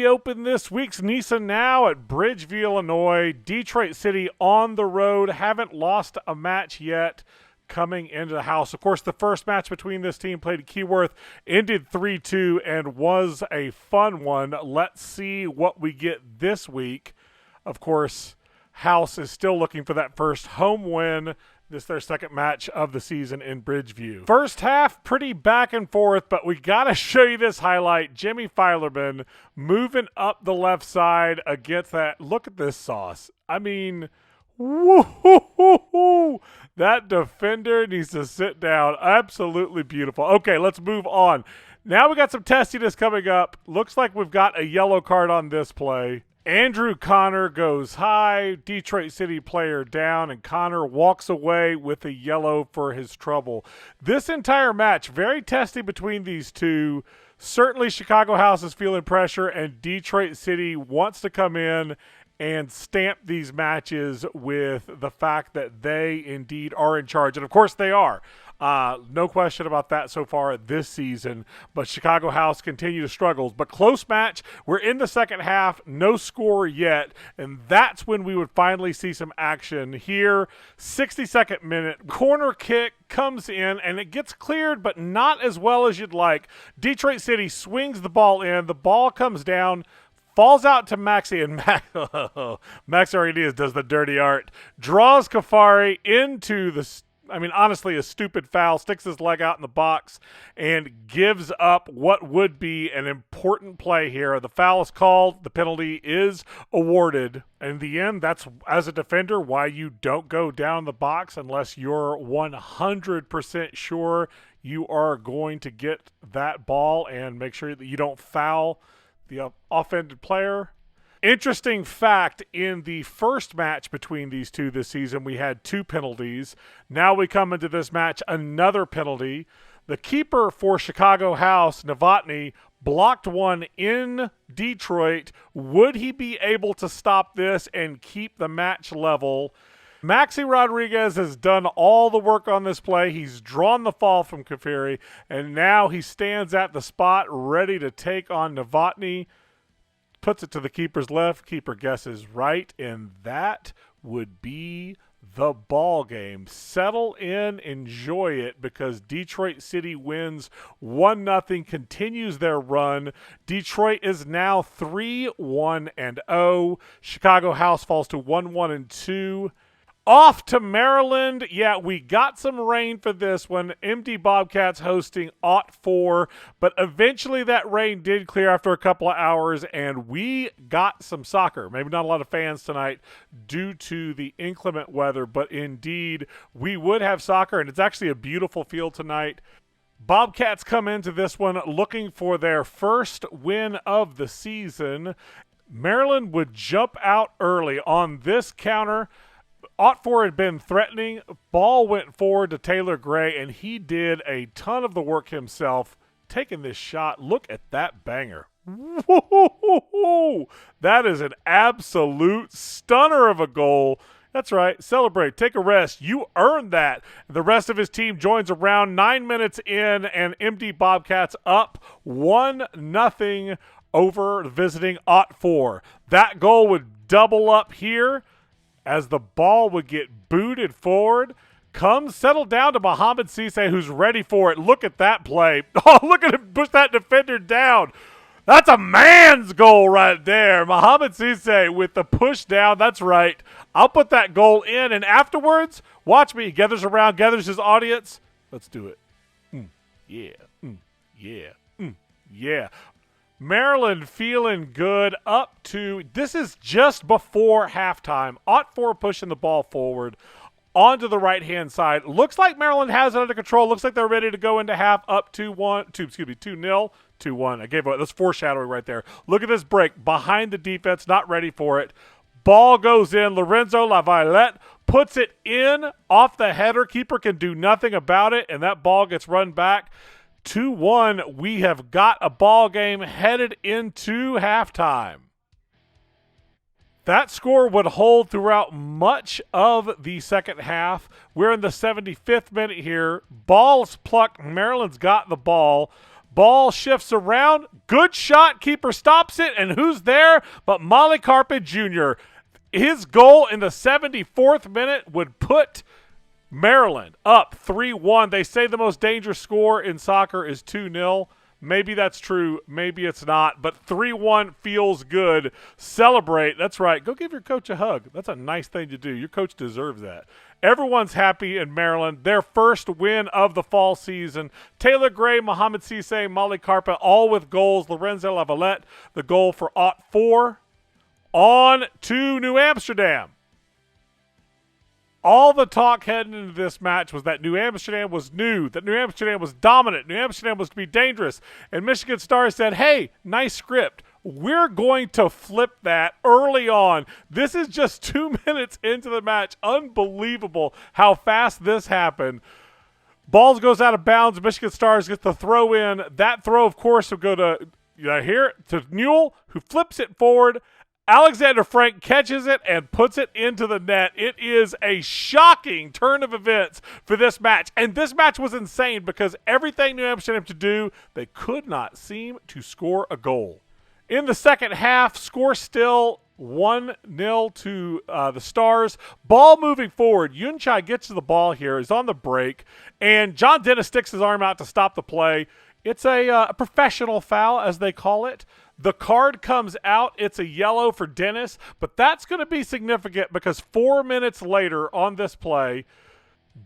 we open this week's NISA Now at Bridgeview, Illinois. Detroit City on the road, haven't lost a match yet coming into the house. Of course, the first match between this team played at Keyworth ended 3-2 and was a fun one. Let's see what we get this week. Of course, House is still looking for that first home win. This is their second match of the season in Bridgeview. First half, pretty back and forth, but we got to show you this highlight. Jimmy Filerman moving up the left side against that. Look at this sauce. I mean, woo-hoo-hoo-hoo. That defender needs to sit down. Absolutely beautiful. Okay, let's move on. Now we got some testiness coming up. Looks like we've got a yellow card on this play. Andrew Connor goes high, Detroit City player down, and Connor walks away with a yellow for his trouble. This entire match, very testy between these two. Certainly Chicago House is feeling pressure, and Detroit City wants to come in and stamp these matches with the fact that they indeed are in charge. And, of course, they are. No question about that so far this season. But Chicago House continue to struggle. But close match. We're in the second half. No score yet. And that's when we would finally see some action here. 62nd minute. Corner kick comes in, and it gets cleared, but not as well as you'd like. Detroit City swings the ball in. The ball comes down. Falls out to Maxi, and Max Aridias does the dirty art. Draws Kafari into honestly, a stupid foul. Sticks his leg out in the box and gives up what would be an important play here. The foul is called. The penalty is awarded. In the end, that's, as a defender, why you don't go down the box unless you're 100% sure you are going to get that ball, and make sure that you don't foul the offended player. Interesting fact, in the first match between these two this season, we had 2 penalties. Now we come into this match, another penalty. The keeper for Chicago House, Novotny, blocked one in Detroit. Would he be able to stop this and keep the match level? Maxi Rodriguez has done all the work on this play. He's drawn the fall from Kafiri, and now he stands at the spot ready to take on Novotny. Puts it to the keeper's left. Keeper guesses right, and that would be the ball game. Settle in, enjoy it, because Detroit City wins 1-0, continues their run. Detroit is now 3-1-0. Chicago House falls to 1-1-2. Off to Maryland. Yeah, we got some rain for this one. MD Bobcats hosting OT4, but eventually that rain did clear after a couple of hours, and we got some soccer. Maybe not a lot of fans tonight due to the inclement weather, but indeed we would have soccer, and it's actually a beautiful field tonight. Bobcats come into this one looking for their first win of the season. Maryland would jump out early on this counter. OT4 had been threatening. Ball went forward to Taylor Gray, and he did a ton of the work himself, taking this shot. Look at that banger. Woo-hoo-hoo-hoo. That is an absolute stunner of a goal. That's right. Celebrate. Take a rest. You earned that. The rest of his team joins around 9 minutes in, and MD Bobcats up 1-0 over visiting OT4. That goal would double up here, as the ball would get booted forward. Comes, settled down to Mohamed Cisse, who's ready for it. Look at that play. Oh, look at him push that defender down. That's a man's goal right there. Mohamed Cisse with the push down. That's right. I'll put that goal in, and afterwards, watch me. He gathers around, gathers his audience. Let's do it. Yeah. Maryland feeling good up to, this is just before halftime. OT4 pushing the ball forward onto the right-hand side. Looks like Maryland has it under control. Looks like they're ready to go into half up 2-0. 2-1. I gave away. That's foreshadowing right there. Look at this break behind the defense, not ready for it. Ball goes in. Lorenzo Laviolette puts it in off the header. Keeper can do nothing about it, and that ball gets run back. 2-1, we have got a ball game headed into halftime. That score would hold throughout much of the second half. We're in the 75th minute here. Ball's plucked. Maryland's got the ball. Ball shifts around. Good shot. Keeper stops it. And who's there but Molycarpa Jr.? His goal in the 74th minute would put Maryland up 3-1. They say the most dangerous score in soccer is 2-0. Maybe that's true. Maybe it's not. But 3-1 feels good. Celebrate. That's right. Go give your coach a hug. That's a nice thing to do. Your coach deserves that. Everyone's happy in Maryland. Their first win of the fall season. Taylor Gray, Mohamed Cisse, Molycarpa, all with goals. Lorenzo Lavalette, the goal for Ot 4. On to New Amsterdam. All the talk heading into this match was that New Amsterdam was new, that New Amsterdam was dominant, New Amsterdam was to be dangerous. And Michigan Stars said, hey, nice script. We're going to flip that early on. This is just 2 minutes into the match. Unbelievable how fast this happened. Balls goes out of bounds. Michigan Stars gets the throw in. That throw, of course, will go to Newell, who flips it forward. Alexander Frank catches it and puts it into the net. It is a shocking turn of events for this match. And this match was insane because everything New Amsterdam to do, they could not seem to score a goal. In the second half, score still 1-0 to the Stars. Ball moving forward. Yunchai gets to the ball here. He's on the break. And John Dennis sticks his arm out to stop the play. It's a professional foul, as they call it. The card comes out. It's a yellow for Dennis, but that's going to be significant because 4 minutes later on this play,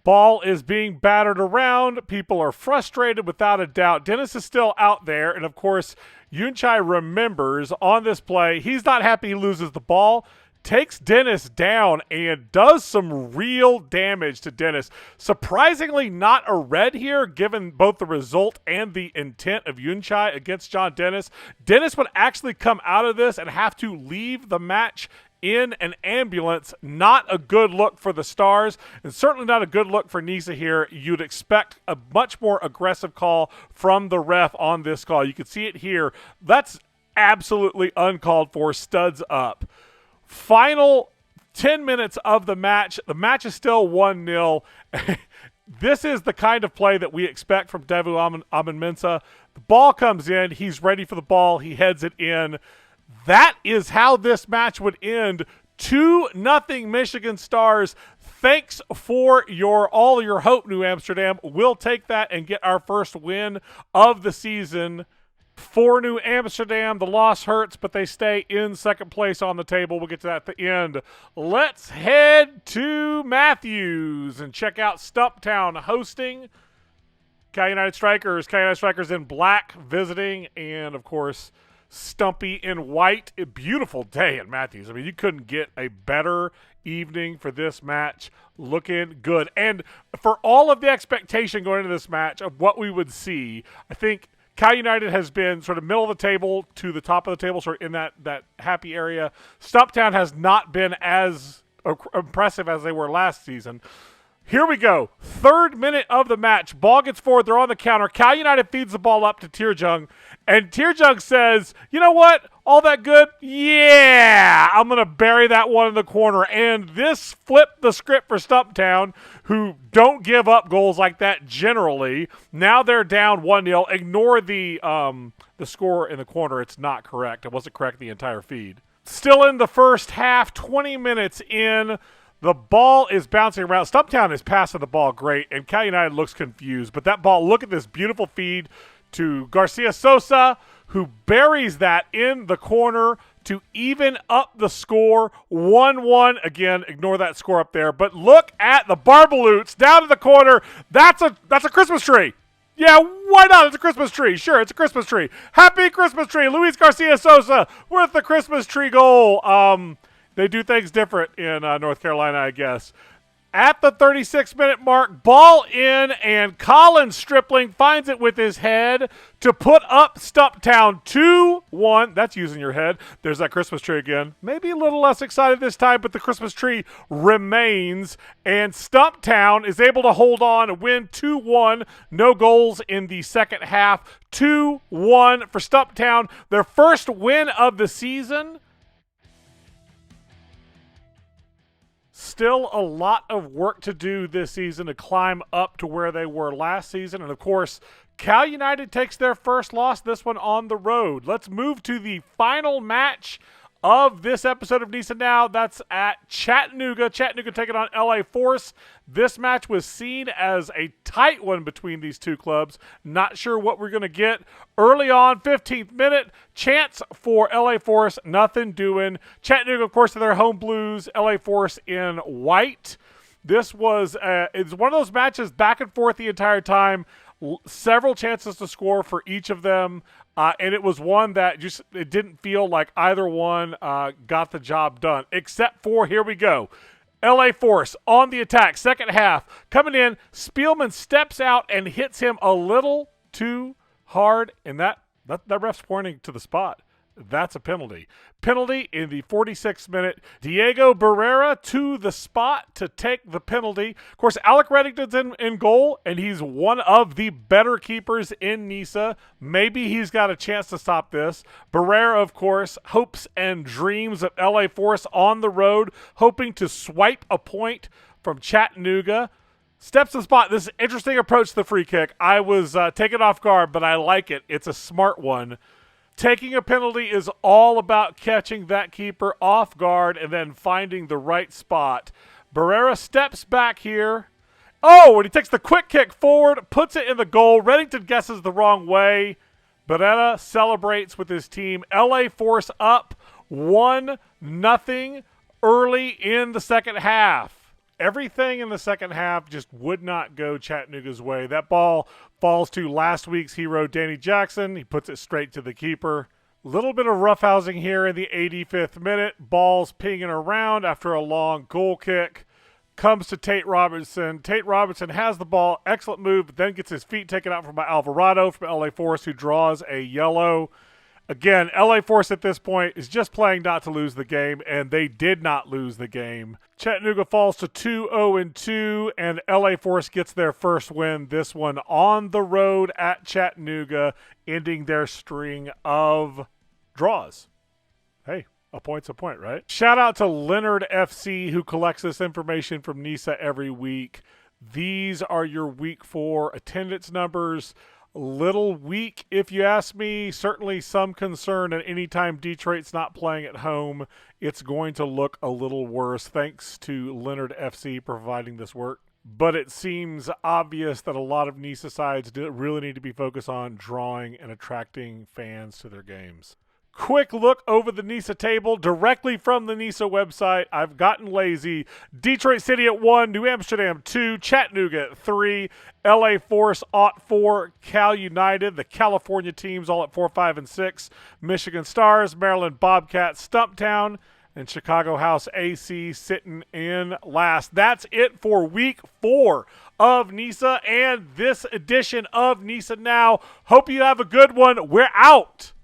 ball is being battered around. People are frustrated without a doubt. Dennis is still out there, and of course, Yunchai remembers on this play. He's not happy he loses the ball. Takes Dennis down and does some real damage to Dennis. Surprisingly not a red here, given both the result and the intent of Yunchai against John Dennis. Dennis would actually come out of this and have to leave the match in an ambulance. Not a good look for the Stars, and certainly not a good look for NISA here. You'd expect a much more aggressive call from the ref on this call. You can see it here. That's absolutely uncalled for. Studs up. Final 10 minutes of the match. The match is still 1-0. This is the kind of play that we expect from Devu Amin-Mensah. The ball comes in. He's ready for the ball. He heads it in. That is how this match would end. 2-0 Michigan Stars. Thanks for all your hope, New Amsterdam. We'll take that and get our first win of the season. For New Amsterdam, the loss hurts, but they stay in second place on the table. We'll get to that at the end. Let's head to Matthews and check out Stumptown hosting Cal United Strikers. Cal United Strikers in black visiting, and, of course, Stumpy in white. A beautiful day in Matthews. I mean, you couldn't get a better evening for this match. Looking good. And for all of the expectation going into this match of what we would see, I think Cal United has been sort of middle of the table to the top of the table, sort of in that happy area. Stumptown has not been as impressive as they were last season. Here we go. 3rd minute of the match. Ball gets forward. They're on the counter. Cal United feeds the ball up to Tirjung. And Tirjung says, you know what? All that good? Yeah, I'm going to bury that one in the corner. And this flipped the script for Stumptown, who don't give up goals like that generally. Now they're down 1-0. Ignore the score in the corner. It's not correct. It wasn't correct the entire feed. Still in the first half, 20 minutes in. The ball is bouncing around. Stumptown is passing the ball great, and Cal United looks confused. But that ball, look at this beautiful feed to Garcia Sosa, who buries that in the corner to even up the score. 1-1. Again, ignore that score up there. But look at the Barbaloots down in the corner. That's a Christmas tree. Yeah, why not? It's a Christmas tree. Sure, it's a Christmas tree. Happy Christmas tree. Luis Garcia Sosa with the Christmas tree goal. They do things different in North Carolina, I guess. At the 36-minute mark, ball in, and Colin Stripling finds it with his head to put up Stumptown 2-1. That's using your head. There's that Christmas tree again. Maybe a little less excited this time, but the Christmas tree remains. And Stumptown is able to hold on and win 2-1. No goals in the second half. 2-1 for Stumptown. Their first win of the season. Still a lot of work to do this season to climb up to where they were last season. And, of course, Cal United takes their first loss, this one on the road. Let's move to the final match of this episode of NISA Now. That's at Chattanooga. Chattanooga taking on LA Force. This match was seen as a tight one between these two clubs. Not sure what we're going to get. Early on, 15th minute, chance for LA Force, nothing doing. Chattanooga, of course, in their home blues. LA Force in white. This was it's one of those matches back and forth the entire time. Several chances to score for each of them. And it was one that just it didn't feel like either one got the job done, except for, here we go, LA Force on the attack, second half. Coming in, Spielman steps out and hits him a little too hard, and that ref's pointing to the spot. That's a penalty. Penalty in the 46th minute. Diego Barrera to the spot to take the penalty. Of course, Alec Reddington's in goal, and he's one of the better keepers in NISA. Maybe he's got a chance to stop this. Barrera, of course, hopes and dreams of LA Force on the road, hoping to swipe a point from Chattanooga. Steps to the spot. This is an interesting approach to the free kick. I was taken off guard, but I like it. It's a smart one. Taking a penalty is all about catching that keeper off guard and then finding the right spot. Barrera steps back here. Oh, and he takes the quick kick forward, puts it in the goal. Reddington guesses the wrong way. Barrera celebrates with his team. LA Force up 1-0 early in the second half. Everything in the second half just would not go Chattanooga's way. That ball falls to last week's hero, Danny Jackson. He puts it straight to the keeper. Little bit of roughhousing here in the 85th minute. Ball's pinging around after a long goal kick. Comes to Tate Robinson. Tate Robinson has the ball. Excellent move, but then gets his feet taken out by Alvarado from LA Force, who draws a yellow. Again, LA Force at this point is just playing not to lose the game, and they did not lose the game. Chattanooga falls to 2-0-2, and LA Force gets their first win, this one on the road at Chattanooga, ending their string of draws. Hey, a point's a point, right? Shout out to Leonard FC, who collects this information from NISA every week. These are your week 4 attendance numbers. Little weak, if you ask me. Certainly some concern, and anytime Detroit's not playing at home, it's going to look a little worse, thanks to Leonard FC providing this work. But it seems obvious that a lot of NISA sides really need to be focused on drawing and attracting fans to their games. Quick look over the NISA table directly from the NISA website. I've gotten lazy. Detroit City at 1, New Amsterdam 2, Chattanooga at 3, LA Force at 4, Cal United, the California teams all at 4, 5, and 6, Michigan Stars, Maryland Bobcat, Stumptown, and Chicago House AC sitting in last. That's it for week 4 of NISA and this edition of NISA Now. Hope you have a good one. We're out.